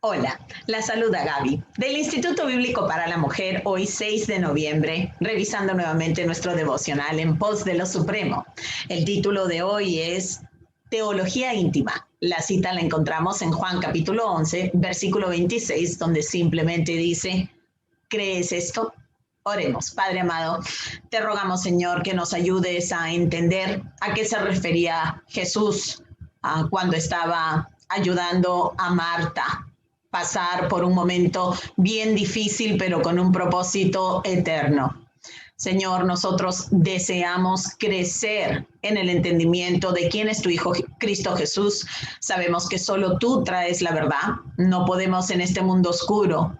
Hola, la saluda Gaby, del Instituto Bíblico para la Mujer, hoy 6 de noviembre, revisando nuevamente nuestro devocional en pos de lo supremo. El título de hoy es Teología íntima. La cita la encontramos en Juan capítulo 11, versículo 26, donde simplemente dice, ¿crees esto? Oremos. Padre amado, te rogamos, Señor, que nos ayudes a entender a qué se refería Jesús cuando estaba ayudando a Marta pasar por un momento bien difícil, pero con un propósito eterno. Señor, nosotros deseamos crecer en el entendimiento de quién es tu Hijo Cristo Jesús. Sabemos que solo tú traes la verdad. No podemos en este mundo oscuro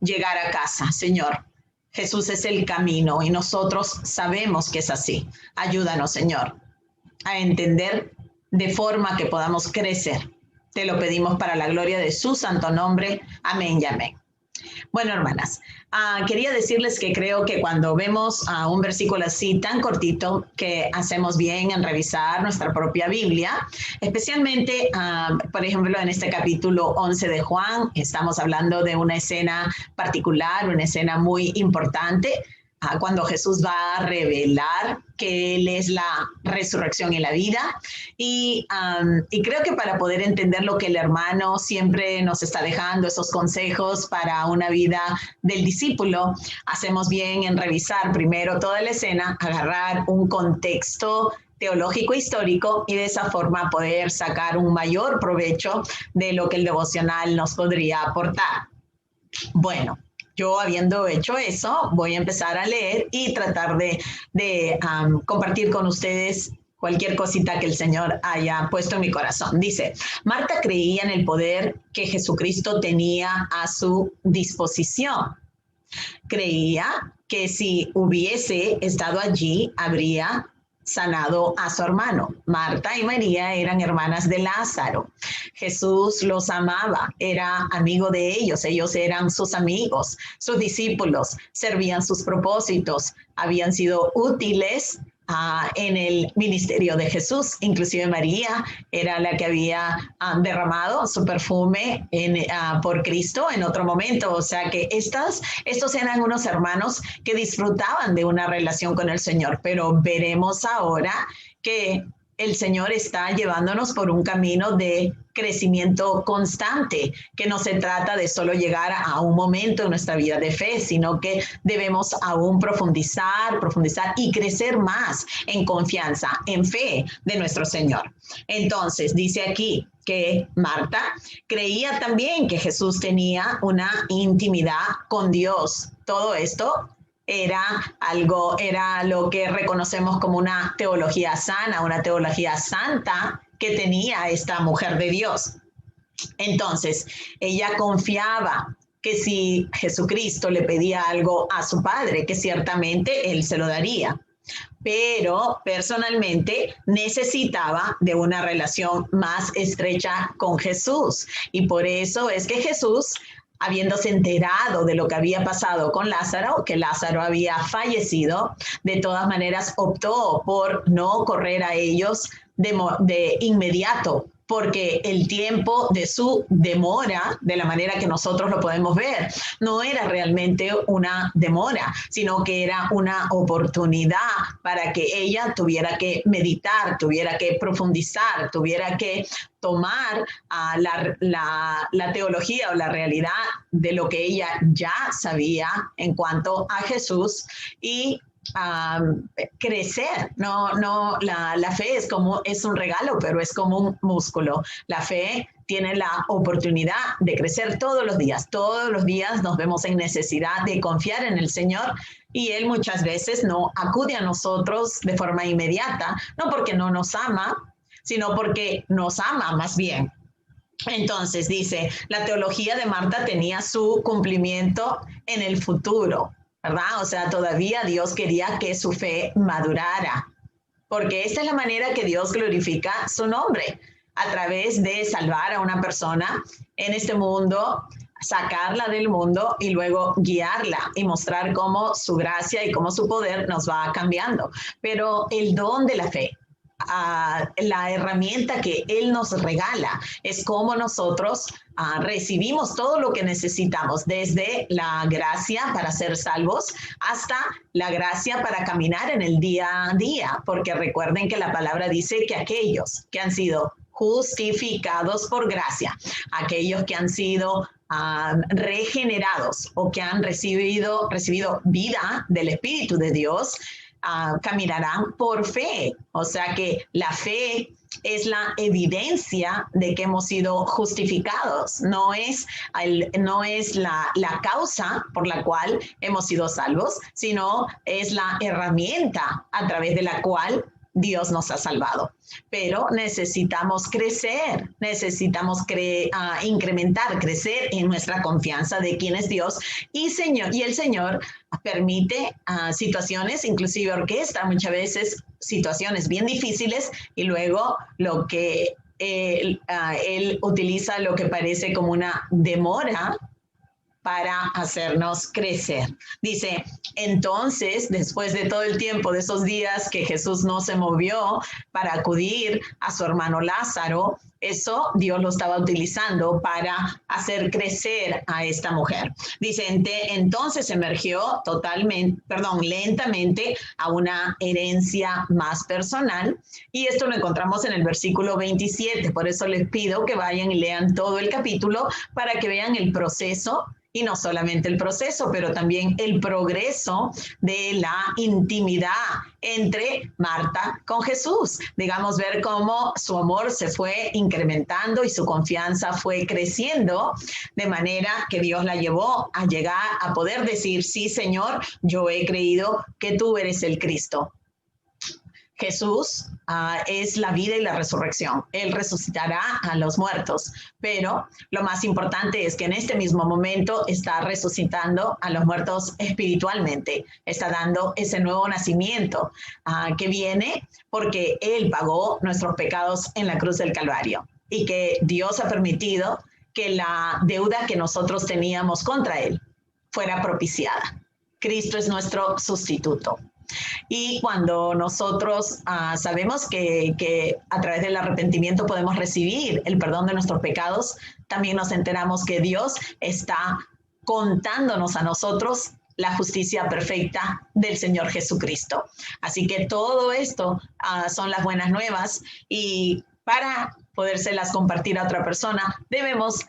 llegar a casa, Señor. Jesús es el camino y nosotros sabemos que es así. Ayúdanos, Señor, a entender de forma que podamos crecer. Te lo pedimos para la gloria de su santo nombre. Amén y amén. Bueno, hermanas, quería decirles que creo que cuando vemos un versículo así tan cortito, que hacemos bien en revisar nuestra propia Biblia, especialmente, por ejemplo, en este capítulo 11 de Juan, estamos hablando de una escena particular, una escena muy importante, cuando Jesús va a revelar que Él es la resurrección y la vida. Y creo que para poder entender lo que el hermano siempre nos está dejando, esos consejos para una vida del discípulo, hacemos bien en revisar primero toda la escena, agarrar un contexto teológico histórico y de esa forma poder sacar un mayor provecho de lo que el devocional nos podría aportar. Bueno, yo habiendo hecho eso, voy a empezar a leer y tratar de compartir con ustedes cualquier cosita que el Señor haya puesto en mi corazón. Dice, Marta creía en el poder que Jesucristo tenía a su disposición. Creía que si hubiese estado allí, habría sanado a su hermano. Marta y María eran hermanas de Lázaro. Jesús los amaba, era amigo de ellos, ellos eran sus amigos, sus discípulos, servían sus propósitos, habían sido útiles en el ministerio de Jesús. Inclusive María era la que había derramado su perfume por Cristo en otro momento. O sea que estos eran unos hermanos que disfrutaban de una relación con el Señor, pero veremos ahora que el Señor está llevándonos por un camino de crecimiento constante, que no se trata de solo llegar a un momento en nuestra vida de fe, sino que debemos aún profundizar y crecer más en confianza, en fe de nuestro Señor. Entonces, dice aquí que Marta creía también que Jesús tenía una intimidad con Dios. Todo esto era lo que reconocemos como una teología sana, una teología santa que tenía esta mujer de Dios. Entonces, ella confiaba que si Jesucristo le pedía algo a su padre, que ciertamente él se lo daría. Pero personalmente necesitaba de una relación más estrecha con Jesús. Y por eso es que Jesús, habiéndose enterado de lo que había pasado con Lázaro, que Lázaro había fallecido, de todas maneras optó por no correr a ellos de inmediato, porque el tiempo de su demora, de la manera que nosotros lo podemos ver, no era realmente una demora, sino que era una oportunidad para que ella tuviera que meditar, tuviera que profundizar, tuviera que tomar la teología o la realidad de lo que ella ya sabía en cuanto a Jesús y crecer. La fe es un regalo, pero es como un músculo. La fe tiene la oportunidad de crecer todos los días. Todos los días nos vemos en necesidad de confiar en el Señor y Él muchas veces no acude a nosotros de forma inmediata, no porque no nos ama, sino porque nos ama más bien. Entonces dice, la teología de Marta tenía su cumplimiento en el futuro, ¿verdad? O sea, todavía Dios quería que su fe madurara, porque esta es la manera que Dios glorifica su nombre, a través de salvar a una persona en este mundo, sacarla del mundo y luego guiarla y mostrar cómo su gracia y cómo su poder nos va cambiando. Pero el don de la fe, la herramienta que Él nos regala. Es como nosotros recibimos todo lo que necesitamos, desde la gracia para ser salvos hasta la gracia para caminar en el día a día, porque recuerden que la palabra dice que aquellos que han sido justificados por gracia, aquellos que han sido regenerados o que han recibido vida del Espíritu de Dios, caminarán por fe. O sea que la fe es la evidencia de que hemos sido justificados, no es la causa por la cual hemos sido salvos, sino es la herramienta a través de la cual Dios nos ha salvado. Pero necesitamos crecer, necesitamos incrementar, crecer en nuestra confianza de quién es Dios y el Señor permite situaciones, inclusive orquesta muchas veces situaciones bien difíciles y luego lo que él utiliza lo que parece como una demora para hacernos crecer. Dice, entonces, después de todo el tiempo de esos días que Jesús no se movió para acudir a su hermano Lázaro, eso Dios lo estaba utilizando para hacer crecer a esta mujer. Dice, entonces emergió lentamente a una herencia más personal. Y esto lo encontramos en el versículo 27. Por eso les pido que vayan y lean todo el capítulo para que vean el proceso. Y no solamente el proceso, pero también el progreso de la intimidad entre Marta con Jesús. Digamos, ver cómo su amor se fue incrementando y su confianza fue creciendo, de manera que Dios la llevó a llegar a poder decir, sí, Señor, yo he creído que tú eres el Cristo. Jesús es la vida y la resurrección. Él resucitará a los muertos, pero lo más importante es que en este mismo momento está resucitando a los muertos espiritualmente. Está dando ese nuevo nacimiento que viene porque Él pagó nuestros pecados en la cruz del Calvario y que Dios ha permitido que la deuda que nosotros teníamos contra Él fuera propiciada. Cristo es nuestro sustituto. Y cuando nosotros sabemos que a través del arrepentimiento podemos recibir el perdón de nuestros pecados, también nos enteramos que Dios está contándonos a nosotros la justicia perfecta del Señor Jesucristo. Así que todo esto son las buenas nuevas y para podérselas compartir a otra persona debemos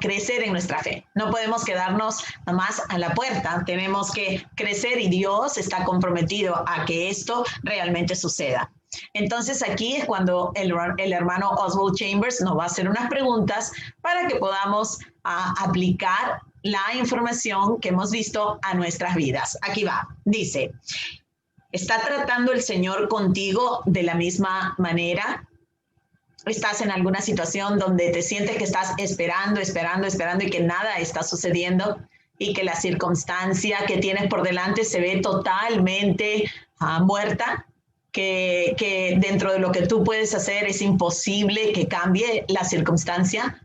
crecer en nuestra fe. No podemos quedarnos nomás a la puerta, tenemos que crecer y Dios está comprometido a que esto realmente suceda. Entonces aquí es cuando el hermano Oswald Chambers nos va a hacer unas preguntas para que podamos aplicar la información que hemos visto a nuestras vidas. Aquí va, dice, ¿está tratando el Señor contigo de la misma manera? ¿Estás en alguna situación donde te sientes que estás esperando y que nada está sucediendo y que la circunstancia que tienes por delante se ve totalmente muerta? Que dentro de lo que tú puedes hacer es imposible que cambie la circunstancia.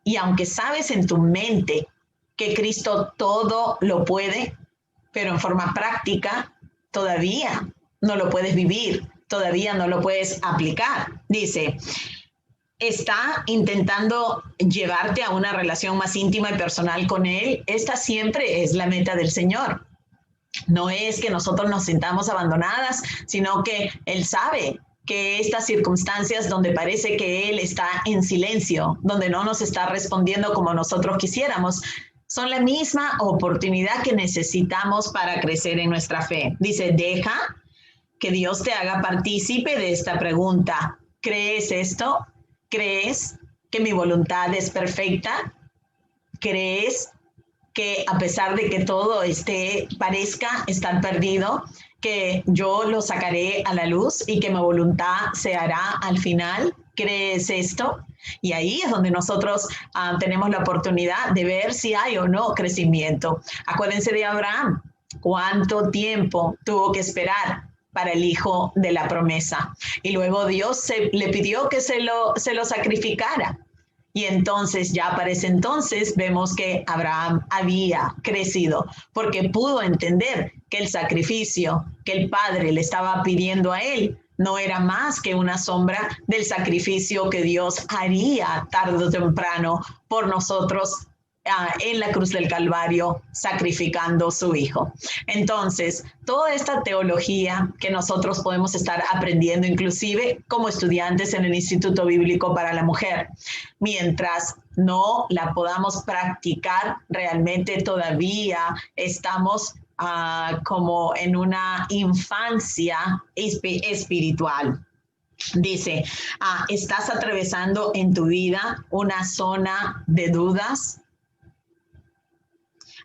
Y aunque sabes en tu mente que Cristo todo lo puede, pero en forma práctica todavía no lo puedes vivir. Todavía no lo puedes aplicar. Dice, está intentando llevarte a una relación más íntima y personal con Él. Esta siempre es la meta del Señor. No es que nosotros nos sintamos abandonadas, sino que Él sabe que estas circunstancias donde parece que Él está en silencio, donde no nos está respondiendo como nosotros quisiéramos, son la misma oportunidad que necesitamos para crecer en nuestra fe. Dice, deja que Dios te haga partícipe de esta pregunta. ¿Crees esto? ¿Crees que mi voluntad es perfecta? ¿Crees que a pesar de que todo parezca estar perdido, que yo lo sacaré a la luz y que mi voluntad se hará al final? ¿Crees esto? Y ahí es donde nosotros tenemos la oportunidad de ver si hay o no crecimiento. Acuérdense de Abraham. ¿Cuánto tiempo tuvo que esperar para el hijo de la promesa? Y luego Dios le pidió que se lo sacrificara. Y entonces, ya para ese entonces, vemos que Abraham había crecido porque pudo entender que el sacrificio que el padre le estaba pidiendo a él no era más que una sombra del sacrificio que Dios haría tarde o temprano por nosotros en la cruz del Calvario, sacrificando su Hijo. Entonces, toda esta teología que nosotros podemos estar aprendiendo, inclusive como estudiantes en el Instituto Bíblico para la Mujer, mientras no la podamos practicar, realmente todavía estamos como en una infancia espiritual. Dice, ¿estás atravesando en tu vida una zona de dudas?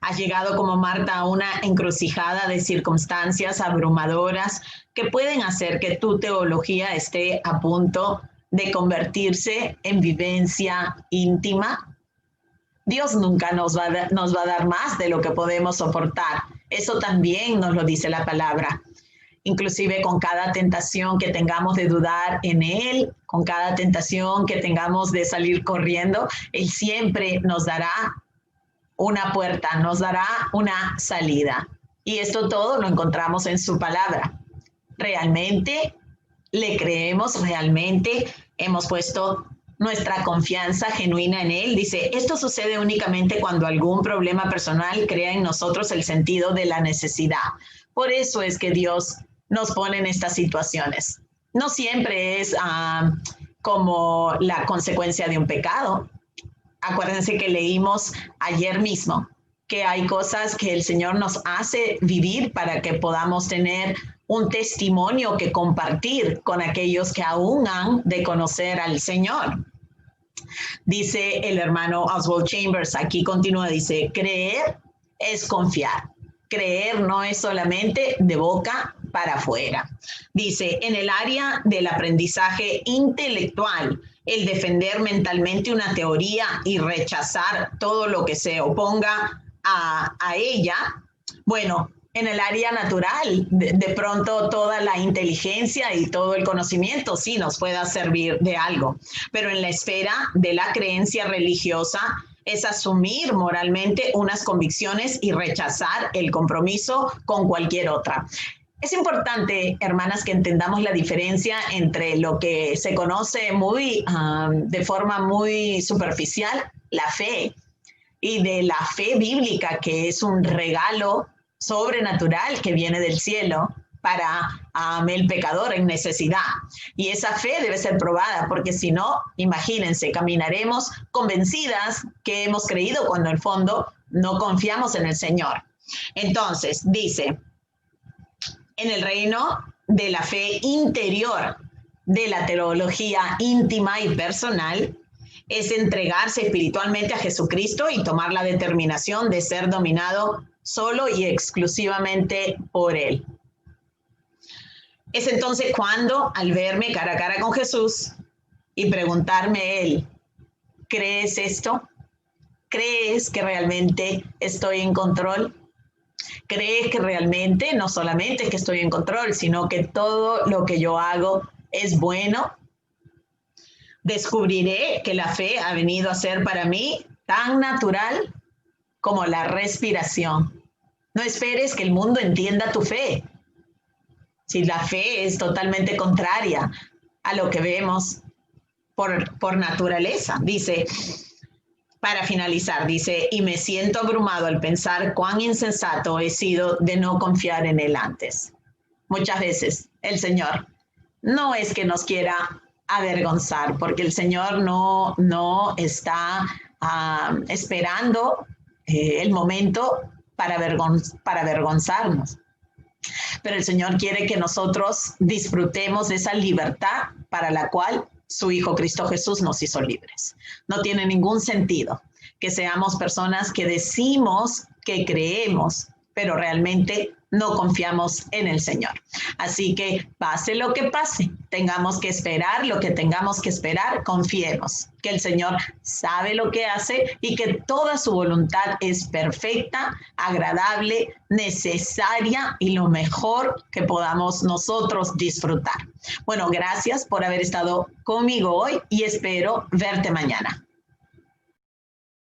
¿Has llegado como Marta a una encrucijada de circunstancias abrumadoras que pueden hacer que tu teología esté a punto de convertirse en vivencia íntima? Dios nunca nos va a dar más de lo que podemos soportar. Eso también nos lo dice la palabra. Inclusive con cada tentación que tengamos de dudar en Él, con cada tentación que tengamos de salir corriendo, Él siempre nos dará una puerta, nos dará una salida. Y esto todo lo encontramos en su palabra. ¿Realmente le creemos? ¿Realmente hemos puesto nuestra confianza genuina en Él? Dice, esto sucede únicamente cuando algún problema personal crea en nosotros el sentido de la necesidad. Por eso es que Dios nos pone en estas situaciones. No siempre es como la consecuencia de un pecado. Acuérdense que leímos ayer mismo que hay cosas que el Señor nos hace vivir para que podamos tener un testimonio que compartir con aquellos que aún han de conocer al Señor. Dice el hermano Oswald Chambers, aquí continúa, dice, creer es confiar. Creer no es solamente de boca para afuera. Dice, en el área del aprendizaje intelectual, el defender mentalmente una teoría y rechazar todo lo que se oponga a ella, bueno, en el área natural, de pronto toda la inteligencia y todo el conocimiento sí nos pueda servir de algo, pero en la esfera de la creencia religiosa es asumir moralmente unas convicciones y rechazar el compromiso con cualquier otra. Es importante, hermanas, que entendamos la diferencia entre lo que se conoce de forma muy superficial, la fe, y de la fe bíblica, que es un regalo sobrenatural que viene del cielo para el pecador en necesidad. Y esa fe debe ser probada, porque si no, imagínense, caminaremos convencidas que hemos creído cuando en el fondo no confiamos en el Señor. Entonces, dice, en el reino de la fe interior, de la teología íntima y personal, es entregarse espiritualmente a Jesucristo y tomar la determinación de ser dominado solo y exclusivamente por Él. Es entonces cuando, al verme cara a cara con Jesús y preguntarme Él, ¿crees esto? ¿Crees que realmente estoy en control? ¿Crees que realmente no solamente es que estoy en control, sino que todo lo que yo hago es bueno? Descubriré que la fe ha venido a ser para mí tan natural como la respiración. No esperes que el mundo entienda tu fe. Si la fe es totalmente contraria a lo que vemos por naturaleza. Dice, para finalizar, dice, y me siento abrumado al pensar cuán insensato he sido de no confiar en Él antes. Muchas veces el Señor no es que nos quiera avergonzar, porque el Señor no está esperando el momento para avergonzarnos. Pero el Señor quiere que nosotros disfrutemos de esa libertad para la cual su Hijo Cristo Jesús nos hizo libres. No tiene ningún sentido que seamos personas que decimos que creemos, pero realmente no confiamos en el Señor. Así que pase lo que pase, tengamos que esperar lo que tengamos que esperar, confiemos que el Señor sabe lo que hace y que toda su voluntad es perfecta, agradable, necesaria y lo mejor que podamos nosotros disfrutar. Bueno, gracias por haber estado conmigo hoy y espero verte mañana.